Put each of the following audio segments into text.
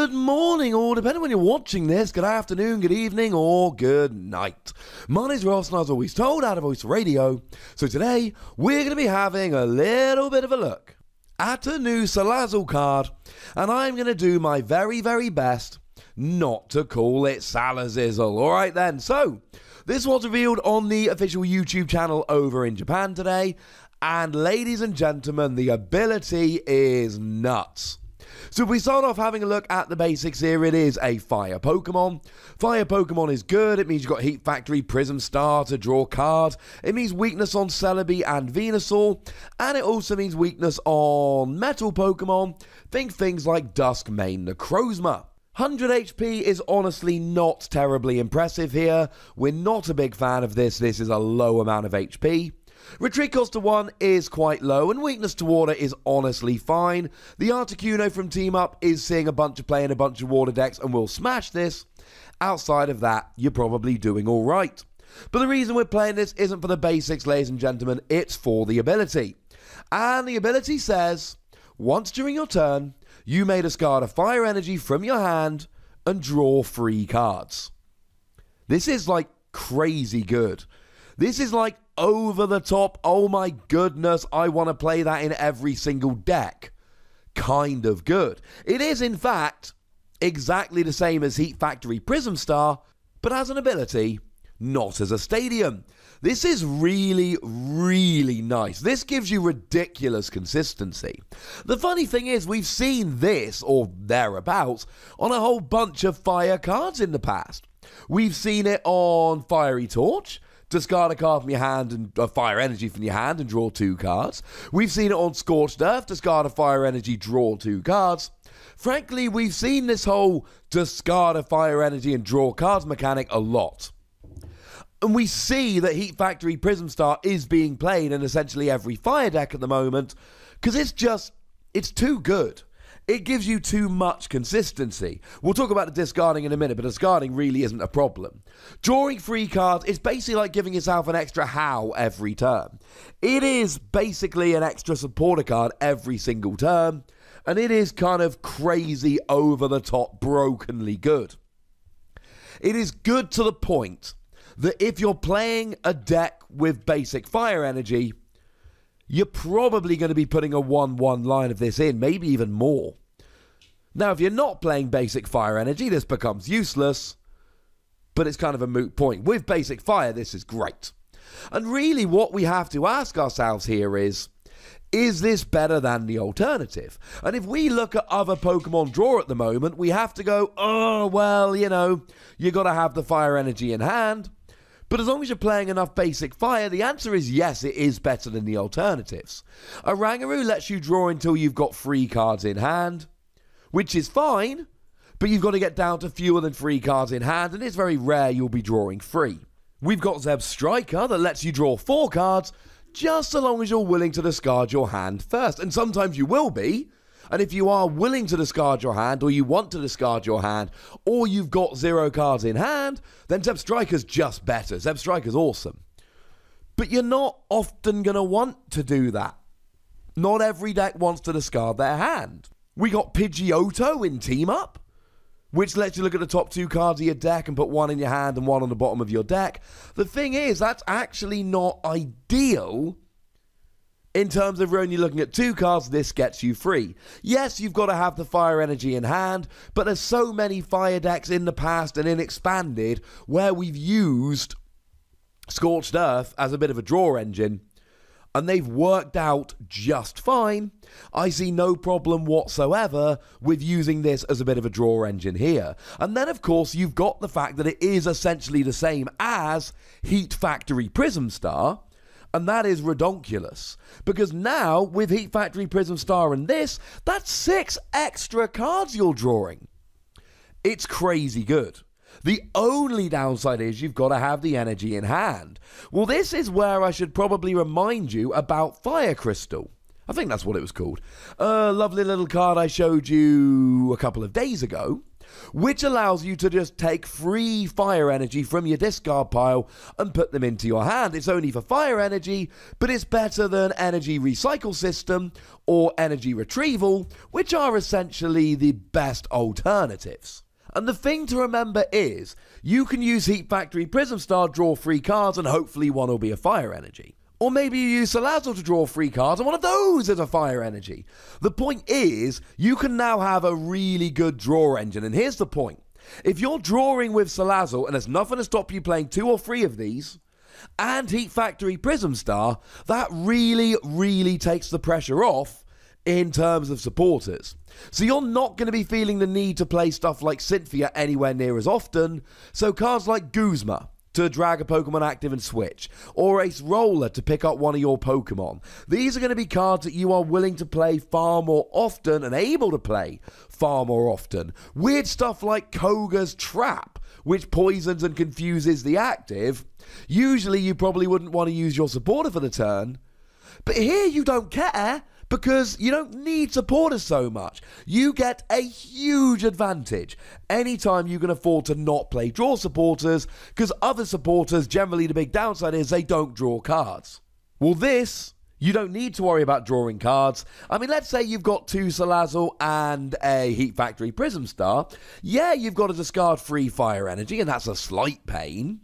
Good morning, or depending on when you're watching this, good afternoon, good evening, or good night. My name's Ross, and as always told, out of Voice Radio. So today, we're going to be having a little bit of a look at a new Salazzle card, and I'm going to do my very, very best not to call it Salazzle. Alright then, so this was revealed on the official YouTube channel over in Japan today, and ladies and gentlemen, the ability is nuts. So if we start off having a look at the basics here, it is a fire Pokemon. Fire Pokemon is good. It means you've got Heat Factory, Prism Star to draw cards. It means weakness on Celebi and Venusaur. And it also means weakness on Metal Pokemon. Think things like Duskmane Necrozma. 100 HP is honestly not terribly impressive here. We're not a big fan of this. This is a low amount of HP. Retreat cost to 1 is quite low, and weakness to water is honestly fine. The Articuno from Team Up is seeing a bunch of play in a bunch of water decks and will smash this. Outside of that, you're probably doing alright. But the reason we're playing this isn't for the basics, ladies and gentlemen, it's for the ability. And the ability says, once during your turn, you may discard a fire energy from your hand and draw 3 cards. This is like crazy good. This is like over the top, oh my goodness, I want to play that in every single deck kind of good. It is in fact exactly the same as Heat Factory Prism Star, but as an ability, not as a stadium. This is really, really nice. This gives you ridiculous consistency. The funny thing is, we've seen this, or thereabouts, on a whole bunch of fire cards in the past. We've seen it on Fiery Torch. Discard a card from your hand and a fire energy from your hand and draw 2 cards. We've seen it on Scorched Earth. Discard a fire energy, draw 2 cards. Frankly, we've seen this whole discard a fire energy and draw cards mechanic a lot. And we see that Heat Factory Prism Star is being played in essentially every fire deck at the moment because it's too good. It gives you too much consistency. We'll talk about the discarding in a minute, but discarding really isn't a problem. Drawing 3 cards is basically like giving yourself an extra HOW every turn. It is basically an extra supporter card every single turn, and it is kind of crazy, over-the-top, brokenly good. It is good to the point that if you're playing a deck with basic fire energy, you're probably going to be putting a 1/1 line of this in, maybe even more. Now, if you're not playing basic fire energy, this becomes useless, but it's kind of a moot point. With basic fire, this is great. And really what we have to ask ourselves here is this better than the alternative? And if we look at other Pokemon draw at the moment, we have to go, oh, well, you know, you got to have the fire energy in hand. But as long as you're playing enough basic fire, the answer is yes, it is better than the alternatives. A Rangaroo lets you draw until you've got 3 cards in hand, which is fine, but you've got to get down to fewer than 3 cards in hand, and it's very rare you'll be drawing 3. We've got Zeb's Striker that lets you draw 4 cards, just so long as you're willing to discard your hand first, and sometimes you will be. And if you are willing to discard your hand, or you want to discard your hand, or you've got 0 cards in hand, then Zeb Striker's just better. Zeb Striker's awesome. But you're not often going to want to do that. Not every deck wants to discard their hand. We got Pidgeotto in Team Up, which lets you look at the top 2 cards of your deck and put 1 in your hand and 1 on the bottom of your deck. The thing is, that's actually not ideal. In terms of when you're looking at 2 cards, this gets you 3. Yes, you've got to have the fire energy in hand, but there's so many fire decks in the past and in Expanded where we've used Scorched Earth as a bit of a draw engine, and they've worked out just fine. I see no problem whatsoever with using this as a bit of a draw engine here. And then, of course, you've got the fact that it is essentially the same as Heat Factory Prism Star, and that is redonkulous. Because now, with Heat Factory Prism Star and this, that's 6 extra cards you're drawing. It's crazy good. The only downside is you've got to have the energy in hand. Well, this is where I should probably remind you about Fire Crystal. I think that's what it was called. A lovely little card I showed you a couple of days ago. which allows you to just take free fire energy from your discard pile and put them into your hand. It's only for fire energy, but it's better than energy recycle system or energy retrieval, which are essentially the best alternatives. And the thing to remember is, you can use Heat Factory Prism Star, draw 3 cards, and hopefully one will be a fire energy. Or maybe you use Salazzle to draw 3 cards, and one of those is a fire energy. The point is, you can now have a really good draw engine, and here's the point. If you're drawing with Salazzle, and there's nothing to stop you playing 2 or 3 of these, and Heat Factory Prism Star, that really takes the pressure off in terms of supporters. So you're not going to be feeling the need to play stuff like Cynthia anywhere near as often, so cards like Guzma to drag a Pokemon active and switch, or Ace Roller to pick up one of your Pokemon. These are going to be cards that you are willing to play far more often and able to play far more often. Weird stuff like Koga's Trap, which poisons and confuses the active. Usually you probably wouldn't want to use your supporter for the turn, but here you don't care, because you don't need supporters so much. You get a huge advantage anytime you can afford to not play draw supporters, because other supporters, generally the big downside is they don't draw cards. Well, this, you don't need to worry about drawing cards. I mean, let's say you've got 2 Salazzle and a Heat Factory Prism Star. Yeah, you've got to discard 3 fire energy, and that's a slight pain.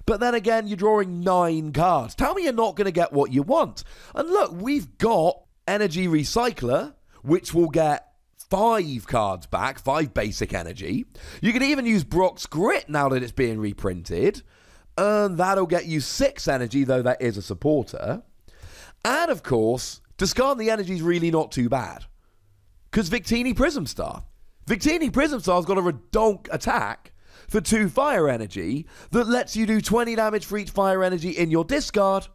But then again, you're drawing 9 cards. Tell me you're not going to get what you want. And look, we've got Energy Recycler, which will get 5 cards back, 5 basic energy. You can even use Brock's Grit now that it's being reprinted, and that'll get you 6 energy, though that is a supporter. And of course, discarding the energy is really not too bad, because Victini Prism Star. Victini Prism Star's got a redonk attack for 2 fire energy that lets you do 20 damage for each fire energy in your discard,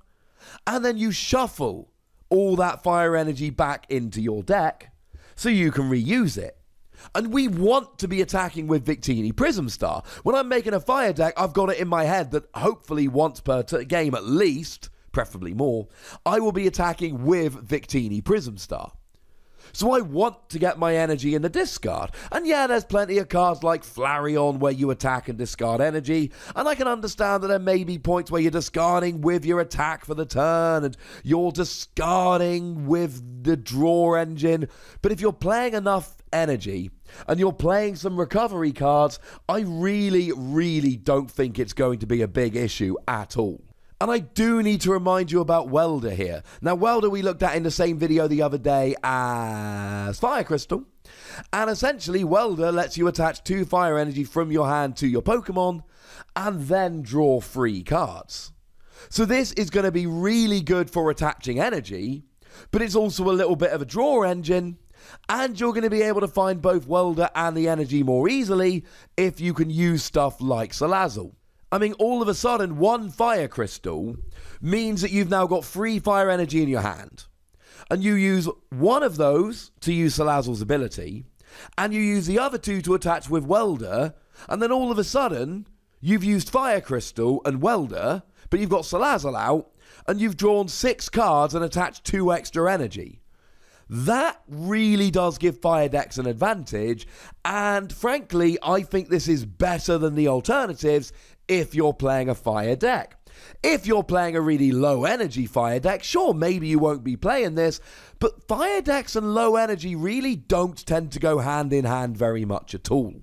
and then you shuffle all that fire energy back into your deck so you can reuse it. And we want to be attacking with Victini Prism Star. When I'm making a fire deck, I've got it in my head that hopefully once per game at least, preferably more, I will be attacking with Victini Prism Star. So I want to get my energy in the discard. And yeah, there's plenty of cards like Flareon where you attack and discard energy. And I can understand that there may be points where you're discarding with your attack for the turn and you're discarding with the draw engine. But if you're playing enough energy and you're playing some recovery cards, I really don't think it's going to be a big issue at all. And I do need to remind you about Welder here. Now, Welder we looked at in the same video the other day as Fire Crystal. And essentially, Welder lets you attach 2 fire energy from your hand to your Pokemon and then draw 3 cards. So this is going to be really good for attaching energy, but it's also a little bit of a draw engine. And you're going to be able to find both Welder and the energy more easily if you can use stuff like Salazzle. I mean, all of a sudden, 1 fire crystal means that you've now got 3 fire energy in your hand. And you use 1 of those to use Salazzle's ability, and you use the other 2 to attach with Welder, and then all of a sudden, you've used fire crystal and Welder, but you've got Salazzle out, and you've drawn 6 cards and attached 2 extra energy. That really does give fire decks an advantage, and frankly, I think this is better than the alternatives if you're playing a fire deck. If you're playing a really low energy fire deck, sure, maybe you won't be playing this, but fire decks and low energy really don't tend to go hand in hand very much at all.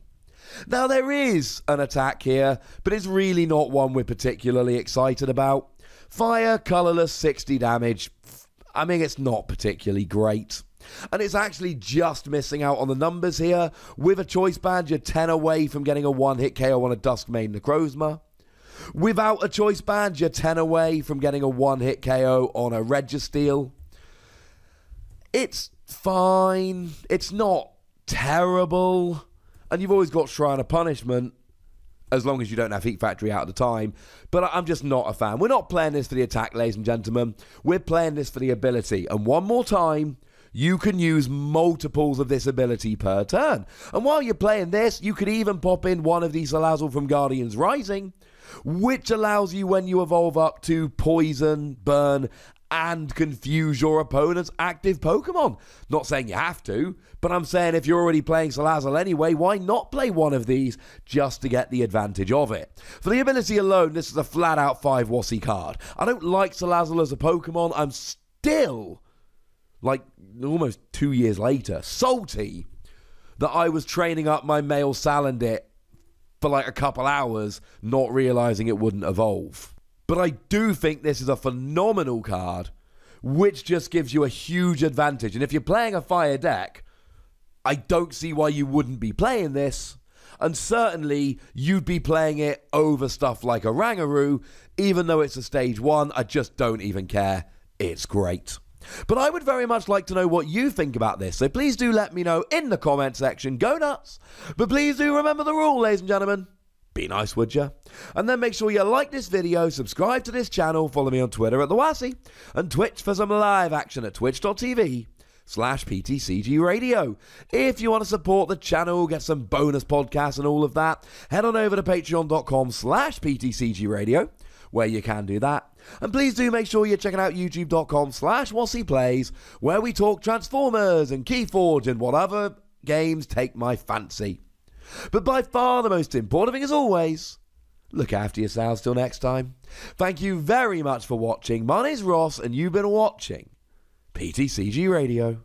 Now, there is an attack here, but it's really not one we're particularly excited about. Fire, colorless, 60 damage. I mean, it's not particularly great. And it's actually just missing out on the numbers here. With a choice band, you're 10 away from getting a 1-hit KO on a Duskmane Necrozma. Without a choice band, you're 10 away from getting a 1-hit KO on a Registeel. It's fine. It's not terrible. And you've always got Shrine of Punishment, as long as you don't have Heat Factory out at the time. But I'm just not a fan. We're not playing this for the attack, ladies and gentlemen. We're playing this for the ability. And one more time, you can use multiples of this ability per turn. And while you're playing this, you could even pop in one of these Salazzle from Guardians Rising, which allows you, when you evolve up, to poison, burn, and confuse your opponent's active Pokemon. Not saying you have to, but I'm saying if you're already playing Salazzle anyway, why not play one of these just to get the advantage of it? For the ability alone, this is a flat-out 5 Wossie card. I don't like Salazzle as a Pokemon. I'm still, like almost 2 years later, salty that I was training up my male Salandit for like a couple hours, not realizing it wouldn't evolve. But I do think this is a phenomenal card, which just gives you a huge advantage. And if you're playing a fire deck, I don't see why you wouldn't be playing this. And certainly, you'd be playing it over stuff like a Rangaroo. Even though it's a stage 1, I just don't even care. It's great. But I would very much like to know what you think about this, so please do let me know in the comment section. Go nuts! But please do remember the rule, ladies and gentlemen. Be nice, would ya? And then make sure you like this video, subscribe to this channel, follow me on Twitter at The Wassy, and Twitch for some live action at twitch.tv/PTCGRadio. If you want to support the channel, get some bonus podcasts and all of that, head on over to patreon.com/PTCGRadio, where you can do that. And please do make sure you're checking out youtube.com/WassiePlays, where we talk Transformers and Keyforge and whatever games take my fancy. But by far the most important thing, as always, look after yourselves till next time. Thank you very much for watching. My name's Ross, and you've been watching PTCG Radio.